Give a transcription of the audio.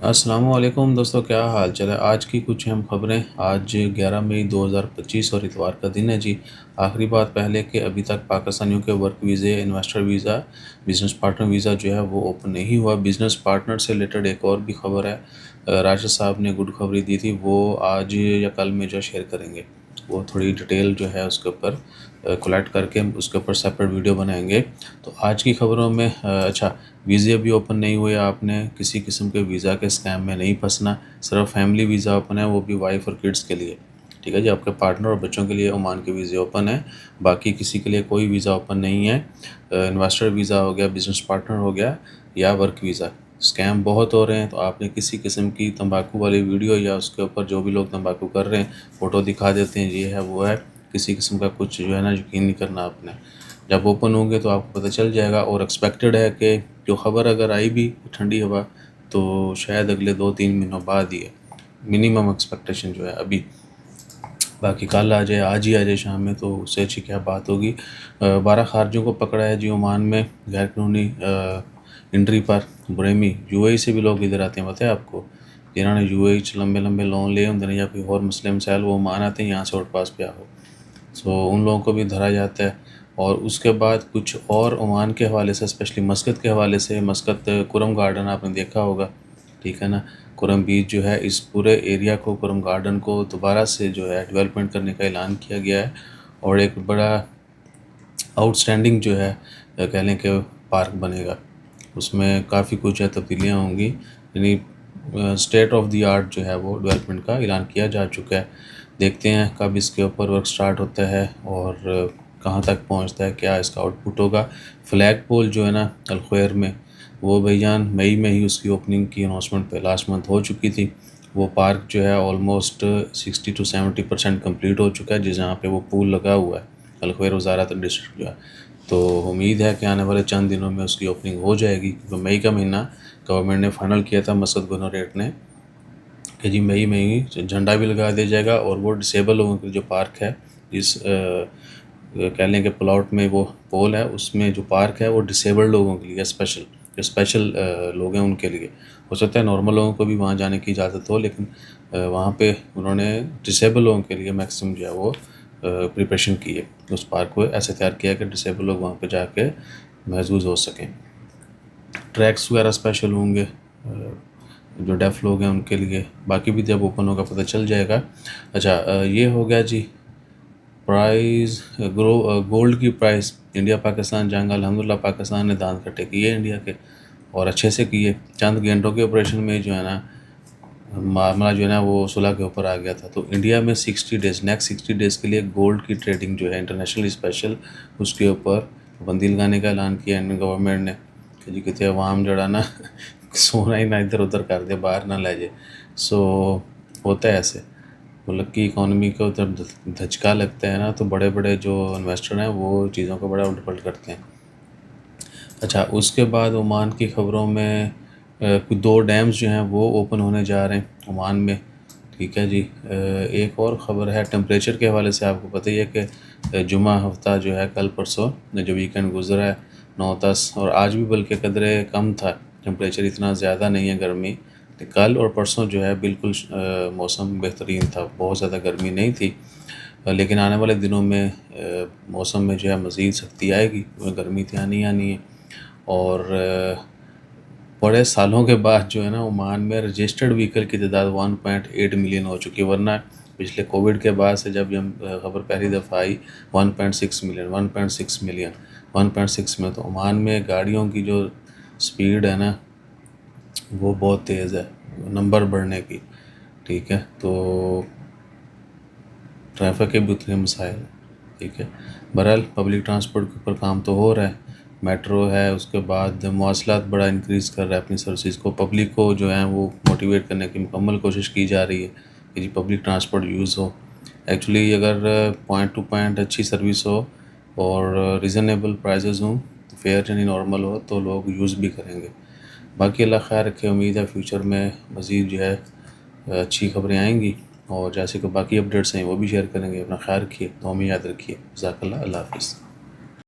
السلام علیکم دوستوں، کیا حال چال ہے؟ آج کی کچھ اہم خبریں۔ آج 11 مئی 2025 اور اتوار کا دن ہے جی۔ آخری بات پہلے کہ ابھی تک پاکستانیوں کے ورک ویزے، investor visa, business partner visa جو ہے وہ اوپن نہیں ہوا۔ بزنس پارٹنر سے ریلیٹڈ ایک اور بھی خبر ہے، راشد صاحب نے گڈ خبری دی تھی، وہ آج یا کل میں جو شیئر کریں گے۔ وہ تھوڑی ڈیٹیل جو ہے اس کے اوپر کولیکٹ کر کے اس کے اوپر سیپریٹ ویڈیو بنائیں گے۔ تو آج کی خبروں میں اچھا، ویزے ابھی اوپن نہیں ہوئے، آپ نے کسی قسم کے ویزا کے اسکیم میں نہیں پھنسنا۔ صرف فیملی ویزا اوپن ہے، وہ بھی وائف اور کڈس کے لیے، ٹھیک ہے جی۔ آپ کے پارٹنر اور بچوں کے لیے عمان کے ویزے اوپن ہیں، باقی کسی کے لیے کوئی ویزا اوپن نہیں ہے۔ انویسٹر ویزا ہو گیا، بزنس پارٹنر ہو گیا یا ورک ویزا۔ اسکیم بہت ہو رہے ہیں، تو آپ نے کسی قسم کی تمباکو والی ویڈیو یا اس کے اوپر جو بھی لوگ تمباکو کر رہے ہیں فوٹو دکھا دیتے ہیں، یہ ہے وہ ہے، کسی قسم کا کچھ جو ہے نا یقین نہیں کرنا آپ نے۔ جب اوپن ہوں گے تو آپ کو پتہ چل جائے گا، اور ایکسپیکٹڈ ہے کہ جو خبر اگر آئی بھی ٹھنڈی ہوا تو شاید اگلے 2-3 مہینوں بعد ہی ہے، منیمم ایکسپیکٹیشن جو ہے ابھی۔ باقی کل آ جائے، آج ہی آ جائے شام میں، تو اس سے اچھی کیا بات ہوگی۔ 12 خارجیوں کو پکڑا ہے جی عمان میں غیر قانونی انٹری پر۔ بریمی یو اے ای سے بھی لوگ ادھر آتے ہیں، پتہ ہے آپ کو، جنہوں نے یو اے ای لمبے لمبے لون لیے ہوتے ہیں یا کوئی اور مسئلے مسائل، وہ عمان آتے ہیں یہاں سے آؤٹ پاس پہ ہو، سو ان لوگوں کو بھی دھرا جاتا ہے۔ اور اس کے بعد کچھ اور عمان کے حوالے سے، اسپیشلی مسقط کے حوالے سے، مسقط کرم گارڈن آپ نے دیکھا ہوگا، ٹھیک ہے نا۔ کرم بیچ جو ہے، اس پورے ایریا کو، کرم گارڈن کو دوبارہ سے جو ہے ڈیولپمنٹ کرنے کا اعلان کیا گیا ہے، اور ایک بڑا آؤٹ اسٹینڈنگ جو ہے کہہ لیں کہ پارک بنے گا۔ اس میں کافی کچھ ہے، تبدیلیاں ہوں گی، یعنی اسٹیٹ آف دی آرٹ جو ہے وہ ڈیولپمنٹ کا اعلان کیا جا چکا ہے۔ دیکھتے ہیں کب اس کے اوپر ورک سٹارٹ ہوتا ہے اور کہاں تک پہنچتا ہے، کیا اس کا آؤٹ پٹ ہوگا۔ فلیگ پول جو ہے نا الخویر میں، وہ بھائی جان مئی میں ہی اس کی اوپننگ کی اناؤنسمنٹ پہ لاسٹ منتھ ہو چکی تھی۔ وہ پارک جو ہے آلموسٹ 60-70% کمپلیٹ ہو چکا ہے، جہاں پہ وہ پول لگا ہوا ہے، الخویر وزارت ڈسٹرکٹ جو ہے۔ تو امید ہے کہ آنے والے چند دنوں میں اس کی اوپننگ ہو جائے گی، کیونکہ مئی کا مہینہ گورنمنٹ نے فائنل کیا تھا، مسعود گورنریٹ نے، کہ جی مئی میں ہی جھنڈا بھی لگا دیا جائے گا، اور وہ ڈسیبل لوگوں کے جو پارک ہے، اس کہہ لیں کہ پلاٹ میں وہ پول ہے، اس میں جو پارک ہے وہ ڈسیبل لوگوں کے لیے اسپیشل لوگ ہیں ان کے لیے۔ ہو سکتا ہے نارمل لوگوں کو بھی وہاں جانے کی اجازت ہو، لیکن وہاں پہ انہوں نے ڈسیبل لوگوں کے لیے میکسیمم جو ہے وہ پریپریشن کی ہے، اس پارک کو ایسے تیار کیا کہ ڈسیبل لوگ وہاں پہ جا کے محظوظ ہو سکیں۔ ٹریکس وغیرہ اسپیشل ہوں گے جو ڈیف لوگ ہیں ان کے لیے، باقی بھی جب اوپن ہوگا پتہ چل جائے گا۔ اچھا، یہ ہو گیا جی پرائز، گولڈ کی پرائز، انڈیا پاکستان جنگ، الحمدللہ پاکستان نے دانت کٹے کیے انڈیا کے، اور اچھے سے کیے۔ چند گھنٹوں کے آپریشن میں جو ہے نا معاملہ جو ہے نا وہ صلح کے اوپر آ گیا تھا۔ تو انڈیا میں 60 ڈیز، نیکسٹ 60 ڈیز کے لیے گولڈ کی ٹریڈنگ جو ہے انٹرنیشنلی اسپیشل، اس کے اوپر پابندی لگانے کا اعلان کیا انڈین گورنمنٹ نے، کہ جی کہتے ہیں عوام جڑا نا سونا ہی نہ ادھر ادھر کر دے، باہر نہ لے جائے۔ سو ہوتا ہے ایسے، ملک کی اکانومی کو جب دھچکا لگتا ہے نا تو بڑے بڑے جو انویسٹر ہیں وہ چیزوں کو بڑا الٹ پلٹ کرتے ہیں۔ اچھا، اس کے بعد عمان کی خبروں میں کچھ 2 ڈیمز جو ہیں وہ اوپن ہونے جا رہے ہیں عمان میں، ٹھیک ہے جی۔ ایک اور خبر ہے ٹمپریچر کے حوالے سے، آپ کو پتہ ہی ہے کہ جمعہ ہفتہ جو ہے کل پرسوں جو ویکنڈ گزرا ہے 9-10، اور آج بھی بلکہ قدرے کم تھا ٹمپریچر، اتنا زیادہ نہیں ہے گرمی۔ کل اور پرسوں جو ہے بالکل موسم بہترین تھا، بہت زیادہ گرمی نہیں تھی، لیکن آنے والے دنوں میں موسم میں جو ہے مزید سختی آئے گی، گرمی تو آنی ہے۔ اور بڑے سالوں کے بعد جو ہے نا عمان میں رجسٹرڈ وہیکل کی تعداد 1.8 ملین ہو چکی ہے، ورنہ پچھلے کووڈ کے بعد سے جب یہ خبر پہلی دفعہ آئی 1.6 ملین 1.6 میں، تو عمان میں گاڑیوں کی جو سپیڈ ہے نا وہ بہت تیز ہے نمبر بڑھنے کی، ٹھیک ہے۔ تو ٹریفک کے بھی اتنے مسائل ہیں، ٹھیک ہے۔ بہرحال پبلک ٹرانسپورٹ کے اوپر کام تو ہو رہا ہے، میٹرو ہے، اس کے بعد مواصلات بڑا انکریز کر رہا ہے اپنی سروسز کو، پبلک کو جو ہے وہ موٹیویٹ کرنے کی مکمل کوشش کی جا رہی ہے کہ جی پبلک ٹرانسپورٹ یوز ہو۔ ایکچولی اگر پوائنٹ ٹو پوائنٹ اچھی سروس ہو اور ریزنیبل پرائزز ہوں، فیئر یعنی نارمل ہو، تو لوگ یوز بھی کریں گے۔ باقی اللہ خیر رکھے، امید ہے فیوچر میں مزید جو ہے اچھی خبریں آئیں گی، اور جیسے کہ باقی اپڈیٹس ہیں وہ بھی شیئر کریں گے۔ اپنا خیال رکھیے، دعا میں یاد رکھیے، جزاک اللہ، اللہ حافظ۔